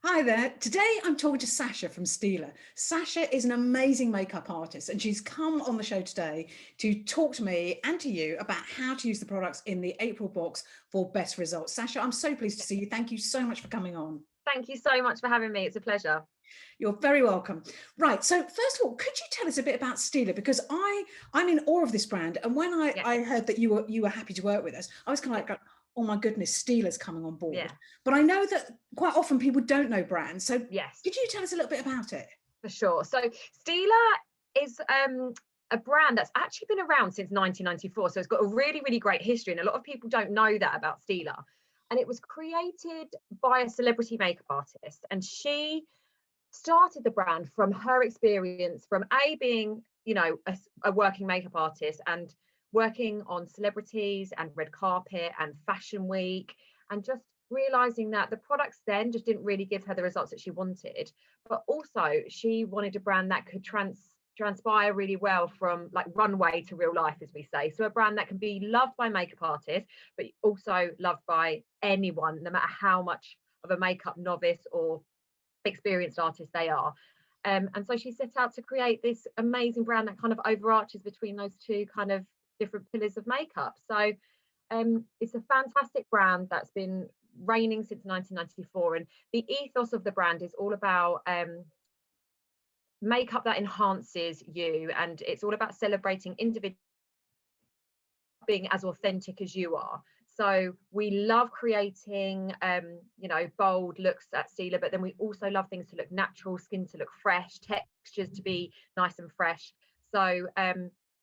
Hi there. Today I'm talking to Sascha from Stila. Sascha is an amazing makeup artist and she's come on the show today to talk to me and to you about how to use the products in the April box for best results. Sascha, I'm so pleased to see you. Thank you so much for coming on. Thank you so much for having me. It's a pleasure. You're very welcome. Right, so first of all, could you tell us a bit about Stila? Because I'm in awe of this brand, and when I heard that you were happy to work with us, I was kind of like, oh my goodness, Stila's coming on board. Yeah. But I know that quite often people don't know brands, so Yes, could you tell us a little bit about it? for sure. So Stila is a brand that's actually been around since 1994. So it's got a really, really great history, and a lot of people don't know that about Stila. And it was created by a celebrity makeup artist, and she started the brand from her experience from being, a working makeup artist and working on celebrities and red carpet and fashion week, and just realizing that the products then just didn't really give her the results that she wanted, but also she wanted a brand that could transpire really well from like runway to real life, as we say. So a brand that can be loved by makeup artists but also loved by anyone, no matter how much of a makeup novice or experienced artists they are. And so she set out to create this amazing brand that kind of overarches between those two kind of different pillars of makeup. So it's a fantastic brand that's been reigning since 1994, and the ethos of the brand is all about makeup that enhances you, and it's all about celebrating individuals being as authentic as you are. So we love creating, bold looks at Stila, but then we also love things to look natural, skin to look fresh, textures to be nice and fresh. So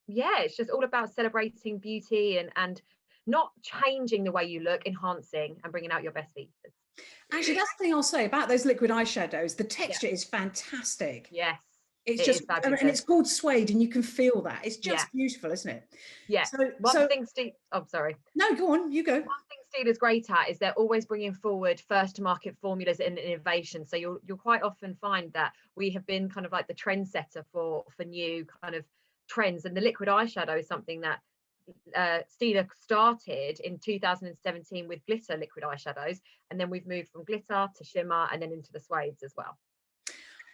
it's just all about celebrating beauty and not changing the way you look, enhancing and bringing out your best features. Actually, that's the thing I'll say about those liquid eyeshadows. The texture is fantastic. Yes. It's just, and it's called Suede, and you can feel that. It's just beautiful, isn't it? Yeah. One thing, Steve. Oh, sorry. No, go on. You go. One thing Stila's great at is they're always bringing forward first-to-market formulas and innovation. So you'll quite often find that we have been kind of like the trendsetter for new kind of trends, and the liquid eyeshadow is something that Stila started in 2017 with glitter liquid eyeshadows, and then we've moved from glitter to shimmer and then into the suedes as well.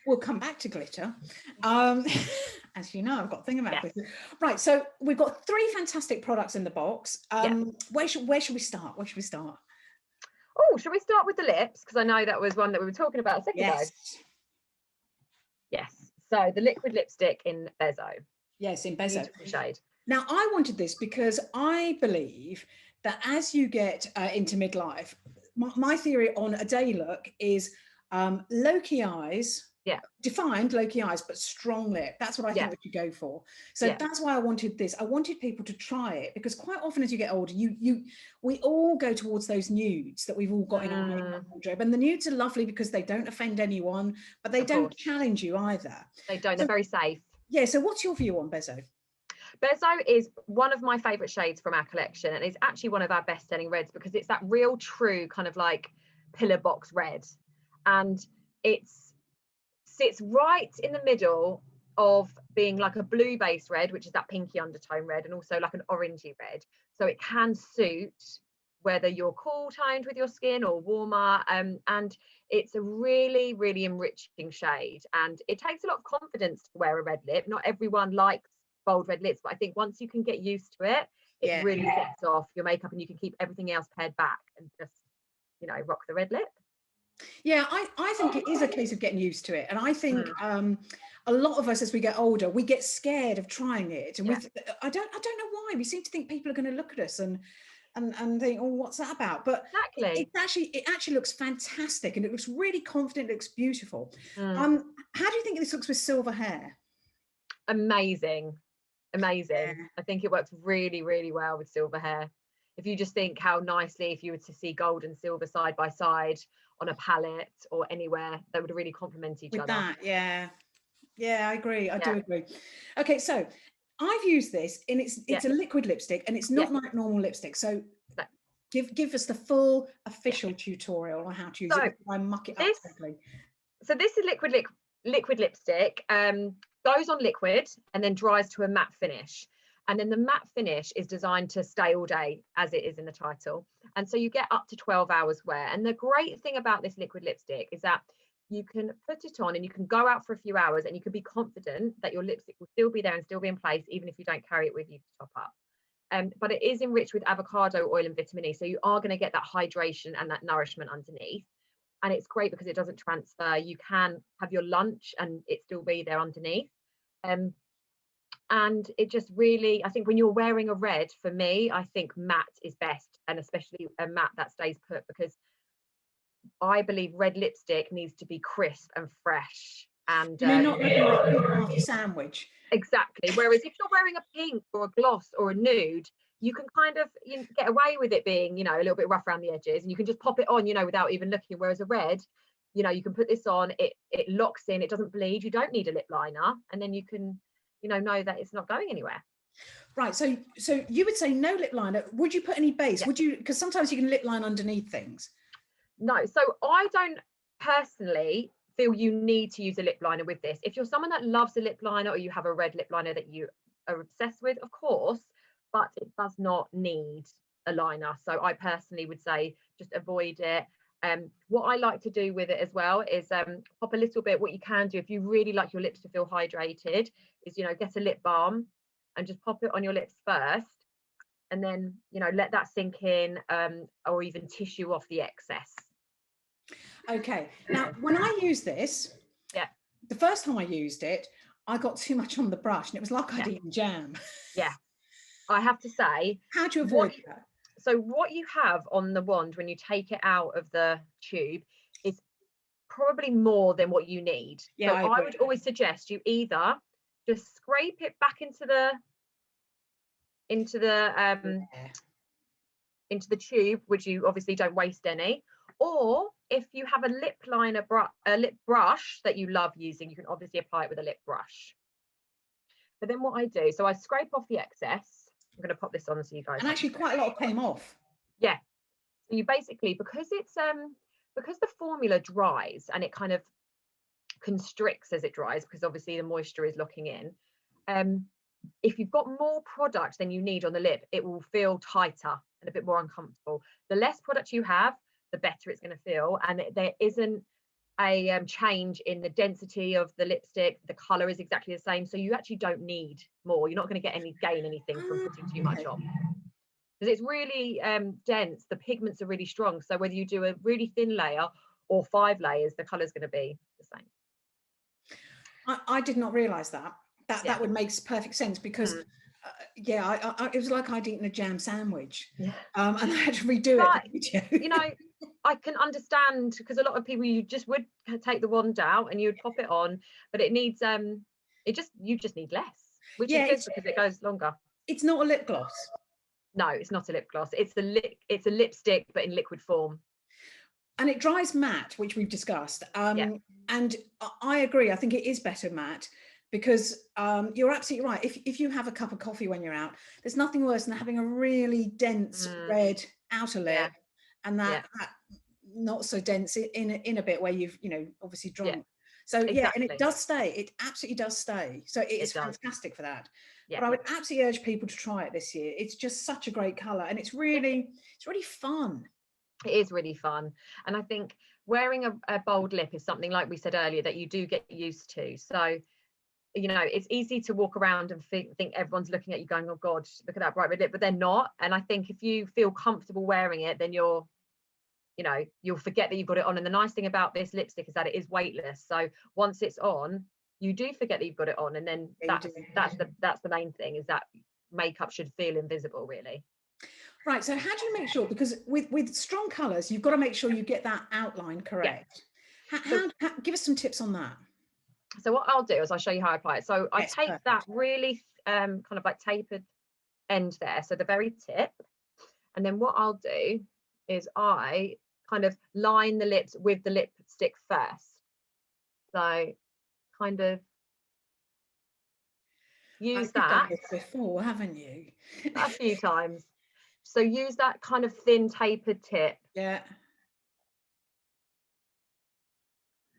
We'll come back to glitter. As you know, I've got a thing about glitter. Right, so we've got three fantastic products in the box. Where should we start? Where should we start? Oh, should we start with the lips? Because I know that was one that we were talking about a second ago. Yes. So the liquid lipstick in Bezo. Yes, in Bezo. Beautiful shade. Now, I wanted this because I believe that as you get into midlife, my theory on a day look is low-key eyes, defined low-key eyes, but strong lip. That's what I think we should go for. So that's why I wanted this. I wanted people to try it because quite often as you get older, we all go towards those nudes that we've all got in our makeup wardrobe. And the nudes are lovely because they don't offend anyone, but they don't challenge you either. They don't. They're very safe. Yeah. So what's your view on Bezo? Bezo is one of my favorite shades from our collection, and it's actually one of our best-selling reds because it's that real true kind of like pillar box red, and it sits right in the middle of being like a blue base red, which is that pinky undertone red, and also like an orangey red. So it can suit whether you're cool toned with your skin or warmer, and it's a really, really enriching shade, and it takes a lot of confidence to wear a red lip. Not everyone likes bold red lips, but I think once you can get used to it, it really sets off your makeup, and you can keep everything else pared back and just rock the red lip. Yeah, I think it is a case of getting used to it, and I think a lot of us as we get older, we get scared of trying it, and I don't know why we seem to think people are going to look at us and think, oh, what's that about? But it actually looks fantastic, and it looks really confident. It looks beautiful. How do you think this looks with silver hair? Amazing. I think it works really, really well with silver hair. If you just think how nicely, if you were to see gold and silver side by side on a palette or anywhere, they would really complement each other. I agree. I do agree. Okay, so I've used this, and it's a liquid lipstick, and it's not like normal lipstick. So give us the full official tutorial on how to use it. I muck it up quickly. So this is liquid lipstick. Goes on liquid and then dries to a matte finish. And then the matte finish is designed to stay all day, as it is in the title. And so you get up to 12 hours wear. And the great thing about this liquid lipstick is that you can put it on and you can go out for a few hours and you can be confident that your lipstick will still be there and still be in place, even if you don't carry it with you to top up. But it is enriched with avocado oil and vitamin E. So you are going to get that hydration and that nourishment underneath. And it's great because it doesn't transfer. You can have your lunch and it still be there underneath. And it just really, I think when you're wearing a red, for me, I think matte is best, and especially a matte that stays put, because I believe red lipstick needs to be crisp and fresh. And you're not looking like half a sandwich. Exactly. Whereas if you're wearing a pink or a gloss or a nude, you can kind of get away with it being, a little bit rough around the edges, and you can just pop it on, without even looking. Whereas a red, you can put this on, it locks in, it doesn't bleed, you don't need a lip liner, and then you can know that it's not going anywhere. Right, so you would say no lip liner. Would you put any base? Yeah. Would you, because sometimes you can lip line underneath things. No, so I don't personally feel you need to use a lip liner with this. If you're someone that loves a lip liner, or you have a red lip liner that you are obsessed with, of course, but it does not need a liner. So I personally would say just avoid it. What I like to do with it as well is pop a little bit. What you can do if you really like your lips to feel hydrated is, get a lip balm and just pop it on your lips first, and then let that sink in, or even tissue off the excess. Okay, now when I use this, the first time I used it, I got too much on the brush and it was like I'd eaten jam. Yeah, I have to say, how do you avoid that? So what you have on the wand when you take it out of the tube is probably more than what you need. Yeah, so I would always suggest you either just scrape it back into the tube, which you obviously don't waste any, or if you have a lip liner lip brush that you love using, you can obviously apply it with a lip brush. But then what I do, so I scrape off the excess. I'm going to pop this on so you guys. And actually quite a lot came off. Yeah. So you basically, because the formula dries and it kind of constricts as it dries, because obviously the moisture is locking in, if you've got more product than you need on the lip, it will feel tighter and a bit more uncomfortable. The less product you have, the better it's going to feel. And there isn't a change in the density of the lipstick. The color is exactly the same, so you actually don't need more. You're not going to gain anything from putting too much on, because it's really dense. The pigments are really strong, so whether you do a really thin layer or 5 layers, the color is going to be the same. I did not realize that would make perfect sense, because it was like I'd eaten a jam sandwich, and I had to redo it. I can understand, because a lot of people, you just would take the wand out and you would pop it on, but it needs you just need less, which is good because it goes longer. It's not a lip gloss. No, it's not a lip gloss. It's a lipstick, but in liquid form. And it dries matte, which we've discussed. And I agree. I think it is better matte, because you're absolutely right. If you have a cup of coffee when you're out, there's nothing worse than having a really dense red outer lip, and that not so dense in a bit where you've obviously drunk. So and it does stay. It absolutely does stay. So it's fantastic for that. But I would absolutely urge people to try it this year. It's just such a great color, and it's really fun. It is really fun. And I think wearing a bold lip is something, like we said earlier, that you do get used to. So it's easy to walk around and think everyone's looking at you going, oh God, look at that bright red lip, but they're not. And I think if you feel comfortable wearing it, then you'll forget that you've got it on. And the nice thing about this lipstick is that it is weightless. So once it's on, you do forget that you've got it on. And then that's the main thing, is that makeup should feel invisible, really. Right. So how do you make sure, because with strong colors, you've got to make sure you get that outline correct. Give us some tips on that. So what I'll do is I'll show you how I apply it. So I take that really kind of like tapered end there, so the very tip, and then what I'll do is I kind of line the lips with the lipstick first. So kind of use that. You've done this before, haven't you? A few times. So use that kind of thin tapered tip. Yeah.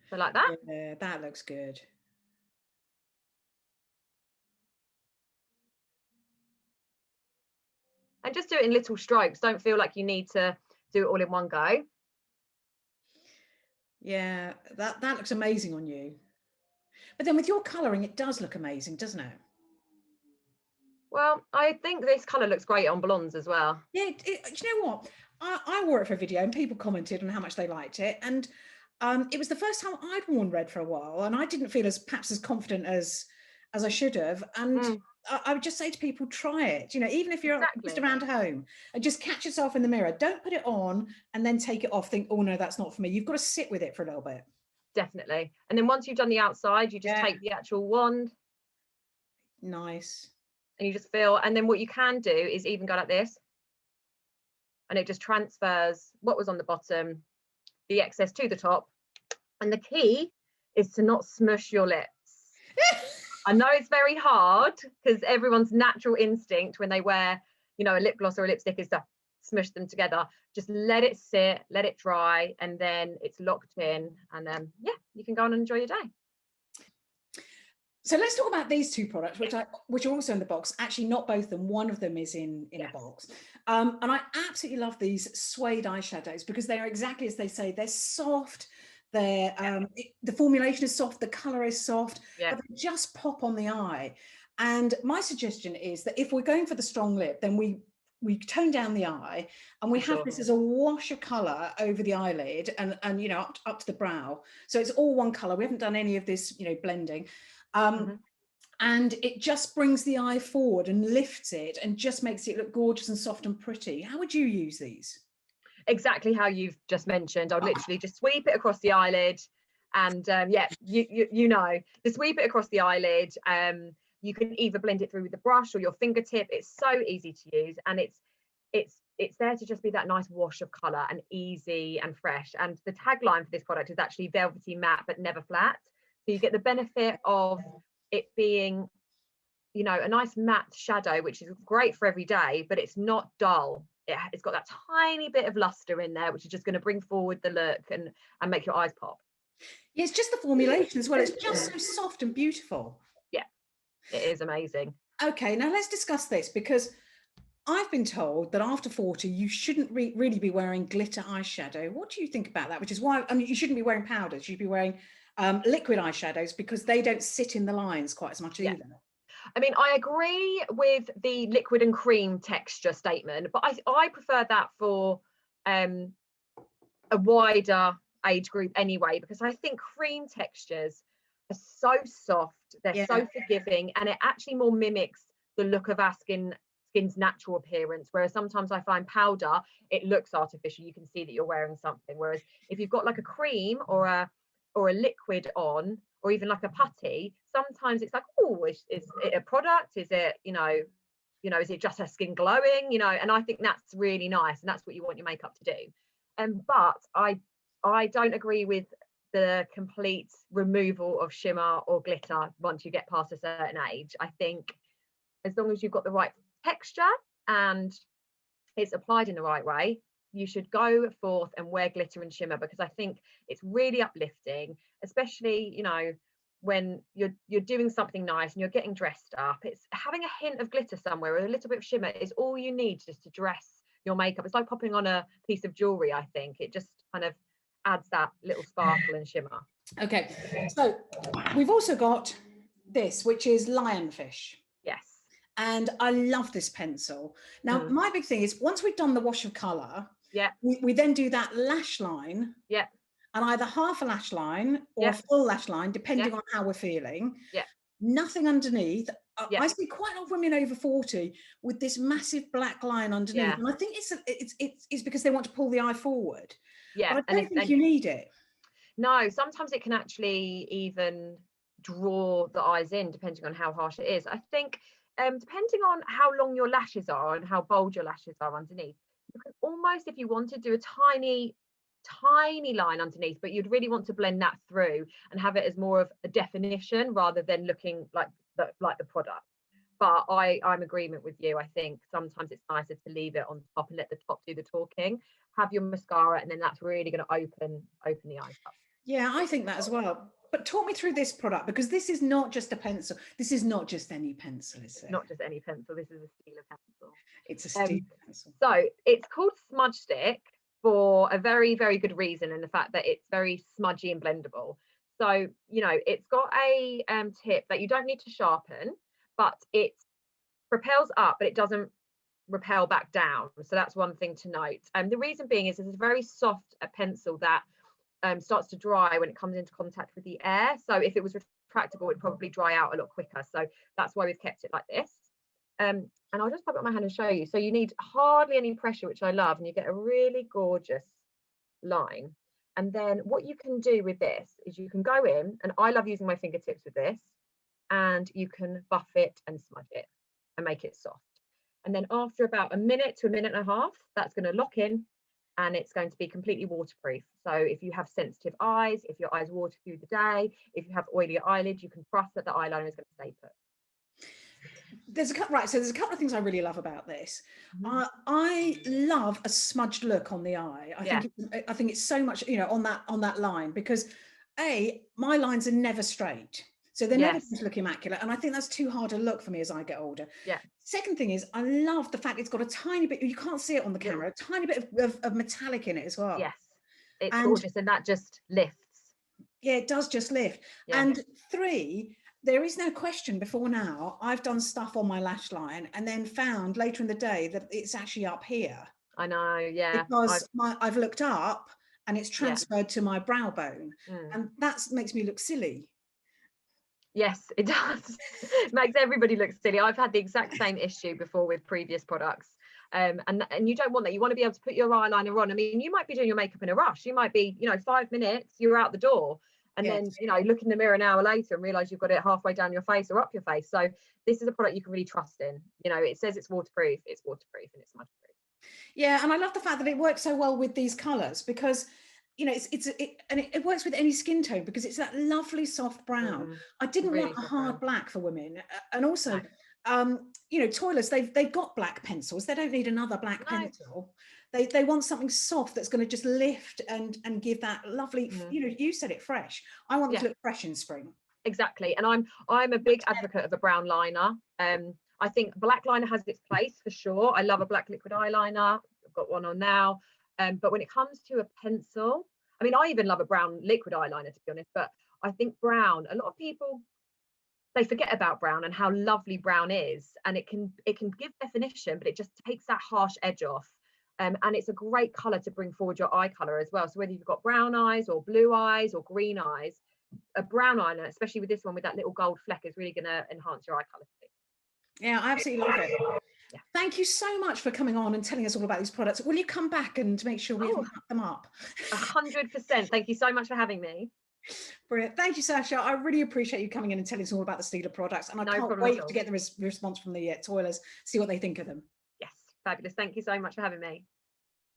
So like that. Yeah, that looks good. and just do it in little strokes. Don't feel like you need to do it all in one go. Yeah, that looks amazing on you. But then with your colouring, it does look amazing, doesn't it? Well, I think this colour looks great on blondes as well. Yeah, do you know what? I wore it for a video and people commented on how much they liked it. And it was the first time I'd worn red for a while, and I didn't feel perhaps as confident as I should have. And I would just say to people, try it, you know, even if you're just around home, and just catch yourself in the mirror. Don't put it on and then take it off, think, oh no, that's not for me. You've got to sit with it for a little bit. Definitely. And then once you've done the outside, you just take the actual wand. Nice. And you just feel, and then what you can do is even go like this, and it just transfers what was on the bottom, the excess to the top. And the key is to not smush your lips. I know it's very hard, because everyone's natural instinct when they wear, you know, a lip gloss or a lipstick is to smush them together. Just let it sit, let it dry, and then it's locked in, and then yeah, you can go on and enjoy your day. So let's talk about these two products, which are also in the box. Actually, not both of them. One of them is in a box. And I absolutely love these Suede eyeshadows, because they are exactly as they say. They're soft. They're the formulation is soft. The color is soft, but they just pop on the eye. And my suggestion is that if we're going for the strong lip, then we tone down the eye, and we have this as a wash of color over the eyelid and you know, up to the brow. So it's all one color. We haven't done any of this, you know, blending. And it just brings the eye forward and lifts it and just makes it look gorgeous and soft and pretty. How would you use these? Exactly how you've just mentioned. I'll literally just sweep it across the eyelid, and yeah, you know, just sweep it across the eyelid. You can either blend it through with the brush or your fingertip. It's so easy to use, and it's there to just be that nice wash of color and easy and fresh. And the tagline for this product is actually velvety matte but never flat. So you get the benefit of it being, you know, a nice matte shadow, which is great for every day, but it's not dull. It's got that tiny bit of luster in there, which is just going to bring forward the look and make your eyes pop. Yeah, it's just the formulation as well. It's just so soft and beautiful. Yeah, it is amazing. Okay, now let's discuss this, because I've been told that after 40, you shouldn't really be wearing glitter eyeshadow. What do you think about that? Which is why, I mean, you shouldn't be wearing powders. You should be wearing liquid eyeshadows, because they don't sit in the lines quite as much either. I mean, I agree with the liquid and cream texture statement, but I prefer that for a wider age group anyway, because I think cream textures are so soft, they're so forgiving, and it actually more mimics the look of our skin's natural appearance, whereas sometimes I find powder, it looks artificial. You can see that you're wearing something, whereas if you've got like a cream or a liquid on, or even like a putty, sometimes it's like, oh, is it a product? Is it, you know, is it just her skin glowing? You know, and I think that's really nice, and that's what you want your makeup to do. But I don't agree with the complete removal of shimmer or glitter once you get past a certain age. I think as long as you've got the right texture and it's applied in the right way, you should go forth and wear glitter and shimmer, because I think it's really uplifting, especially, you know, when you're doing something nice and you're getting dressed up. It's having a hint of glitter somewhere or a little bit of shimmer is all you need just to dress your makeup. It's like popping on a piece of jewelry. I think it just kind of adds that little sparkle and shimmer. Okay, so we've also got this, which is Lionfish. Yes. And I love this pencil. Now, my big thing is, once we've done the wash of color, we then do that lash line. Yeah. And either half a lash line or a full lash line, depending on how we're feeling. Yeah. Nothing underneath. I see quite a lot of women over 40 with this massive black line underneath. And I think it's because they want to pull the eye forward. Yeah. But I don't think you need it. No, sometimes it can actually even draw the eyes in, depending on how harsh it is. I think depending on how long your lashes are and how bold your lashes are underneath, you can almost, if you want to, do a tiny line underneath, but you'd really want to blend that through and have it as more of a definition rather than looking like the product. But I'm agreement with you. I think sometimes it's nicer to leave it on top and let the top do the talking. Have your mascara, and then that's really going to open the eyes up. Yeah, I think that as well. But talk me through this product, because this is not just a pencil. This is not just any pencil, is it? Not just any pencil. This is a Stila pencil. It's a Stila pencil. So it's called Smudge Stick for a very, very good reason, and the fact that it's very smudgy and blendable. So, you know, it's got a tip that you don't need to sharpen, but it propels up, but it doesn't repel back down. So that's one thing to note. And the reason being is it's a very soft pencil that starts to dry when it comes into contact with the air. So if it was retractable, it'd probably dry out a lot quicker. So that's why we've kept it like this. And I'll just pop it on my hand and show you. So you need hardly any pressure, which I love, and you get a really gorgeous line. And then what you can do with this is you can go in, and I love using my fingertips with this, and you can buff it and smudge it and make it soft. And then after about a minute to a minute and a half, that's going to lock in, and it's going to be completely waterproof. So if you have sensitive eyes, if your eyes water through the day, if you have oily eyelids, you can trust that the eyeliner is going to stay put. There's a couple of things I really love about this. I love a smudged look on the eye. I think it's so much, you know, on that line, because my lines are never straight. So they're never going to look immaculate. And I think that's too hard a look for me as I get older. Yeah. Second thing is, I love the fact it's got a tiny bit, you can't see it on the camera, a tiny bit of metallic in it as well. Yes. It's gorgeous, and that just lifts. Yeah, it does just lift. Yeah. And 3, there is no question before now, I've done stuff on my lash line and then found later in the day that it's actually up here. I know, yeah. Because I've looked up and it's transferred to my brow bone. And that makes me look silly. Yes, it does. It makes everybody look silly. I've had the exact same issue before with previous products. And you don't want that. You want to be able to put your eyeliner on. I mean, you might be doing your makeup in a rush. You might be, you know, 5 minutes, you're out the door. And then, you know, look in the mirror an hour later and realize you've got it halfway down your face or up your face. So this is a product you can really trust in. You know, it says it's waterproof and it's smudge proof. Yeah, and I love the fact that it works so well with these colors, because you know, it works with any skin tone, because it's that lovely soft brown. I didn't really want a hard black for women, and also, you know, TOYLers, they've got black pencils. They don't need another black pencil. They want something soft that's going to just lift and give that lovely, you know, you said it, fresh. I want it to look fresh in spring. Exactly, and I'm a big advocate of a brown liner. I think black liner has its place for sure. I love a black liquid eyeliner. I've got one on now. But when it comes to a pencil, I mean, I even love a brown liquid eyeliner, to be honest, but I think brown, a lot of people, they forget about brown and how lovely brown is, and it can give definition, but it just takes that harsh edge off. And it's a great color to bring forward your eye color as well. So whether you've got brown eyes or blue eyes or green eyes, a brown eyeliner, especially with this one with that little gold fleck, is really going to enhance your eye color. Yeah, I absolutely love it. Yeah. Thank you so much for coming on and telling us all about these products. Will you come back and make sure we wrap them up? 100%. Thank you so much for having me. Brilliant. Thank you, Sascha. I really appreciate you coming in and telling us all about the Stila products. And I can't wait to get the response from the TOYLers, see what they think of them. Yes, fabulous. Thank you so much for having me.